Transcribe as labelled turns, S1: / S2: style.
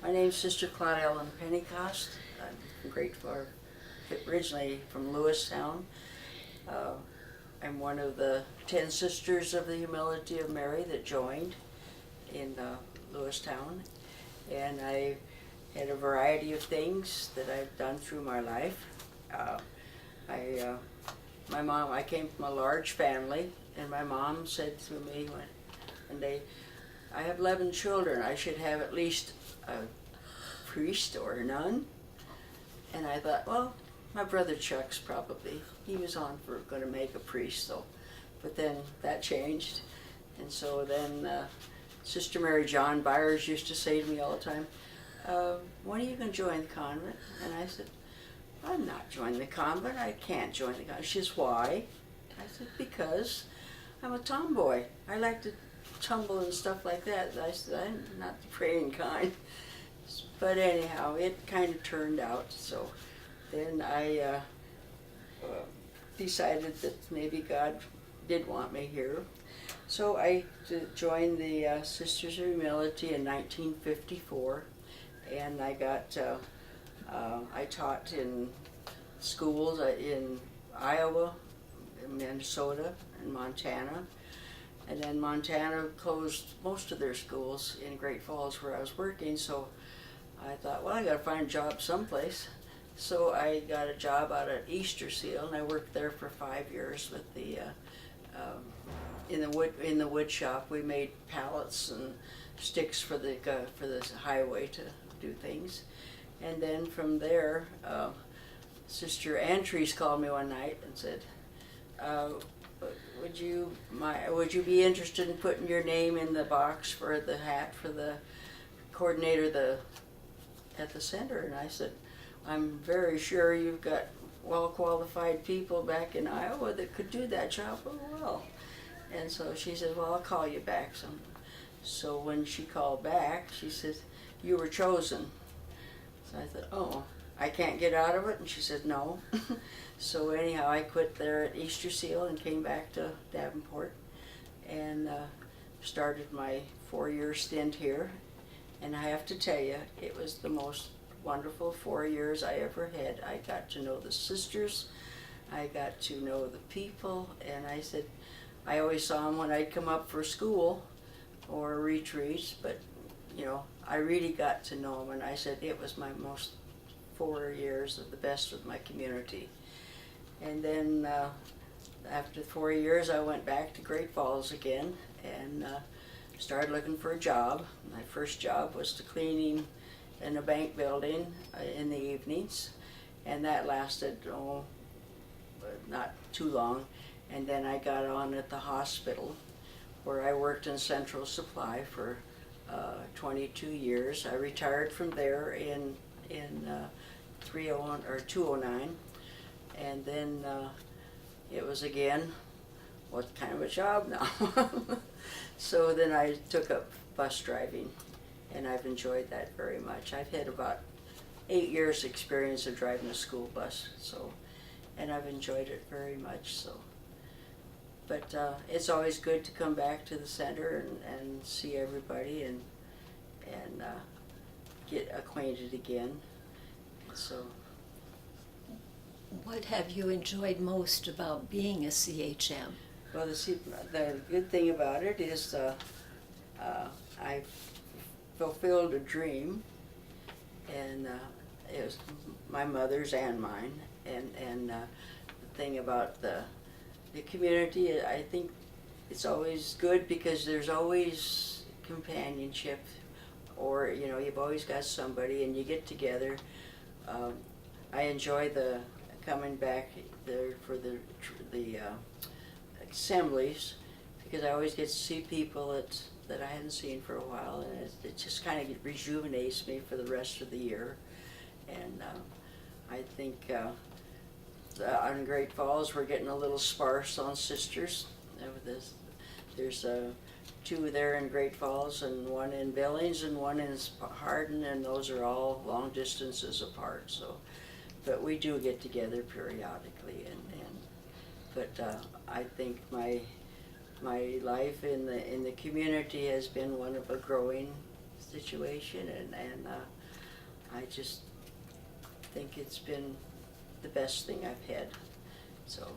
S1: My name's Sister Caludellen Pentecost. I'm from originally from Lewistown. I'm one of the 10 Sisters of the Humility of Mary that joined in Lewistown, and I had a variety of things that I've done through my life. I came from a large family, and my mom said to me one day, I have 11 children, I should have at least a priest or a nun. And I thought, well, my brother Chuck's probably, he was going to make a priest, so. But then that changed. And so then Sister Mary John Byers used to say to me all the time, when are you going to join the convent? And I said, I'm not joining the convent. I can't join the convent. She says, why? I said, because I'm a tomboy. I like to tumble and stuff like that. I said, I'm not the praying kind. But anyhow, it kind of turned out. So then I decided that maybe God did want me here. So I joined the Sisters of Humility in 1954, and I taught in schools in Iowa, Minnesota, and Montana. And then Montana closed most of their schools in Great Falls where I was working, so I thought, well, I gotta find a job someplace. So I got a job out at Easter Seal, and I worked there for 5 years with the in the wood shop. We made pallets and sticks for the highway to do things. And then from there, Sister Antries called me one night and said, would you be interested in putting your name in the box for the hat for the coordinator at the center? And I said, I'm very sure you've got well-qualified people back in Iowa that could do that job well. And so she said, well, I'll call you back. So when she called back, she said, you were chosen. So I thought, oh, I can't get out of it? And she said, no. So anyhow, I quit there at Easter Seal and came back to Davenport and started my 4-year stint here. And I have to tell you, it was the most wonderful 4 years I ever had. I got to know the sisters, I got to know the people, and I said, I always saw them when I'd come up for school or retreats, but you know, I really got to know them, and I said it was my most 4 years of the best with my community. And then after 4 years, I went back to Great Falls again and started looking for a job. My first job was to cleaning in a bank building in the evenings, and that lasted not too long. And then I got on at the hospital, where I worked in Central Supply for 22 years. I retired from there in 2009, and then it was again, what kind of a job now? So then I took up bus driving, and I've enjoyed that very much. I've had about 8 years experience of driving a school bus, and I've enjoyed it very much. So, but it's always good to come back to the center and see everybody and get acquainted again. So,
S2: what have you enjoyed most about being a CHM?
S1: well, the good thing about it is I fulfilled a dream, and it was my mother's and mine. And the thing about the community, I think it's always good because there's always companionship, or you know, you've always got somebody, and you get together. I enjoy the coming back there for the assemblies, because I always get to see people that I hadn't seen for a while, and it just kind of rejuvenates me for the rest of the year. And I think on Great Falls we're getting a little sparse on sisters. There's 2 there in Great Falls, and 1 in Billings, and 1 in Hardin, and those are all long distances apart. So, but we do get together periodically, but I think my life in the community has been one of a growing situation, and I just think it's been the best thing I've had. So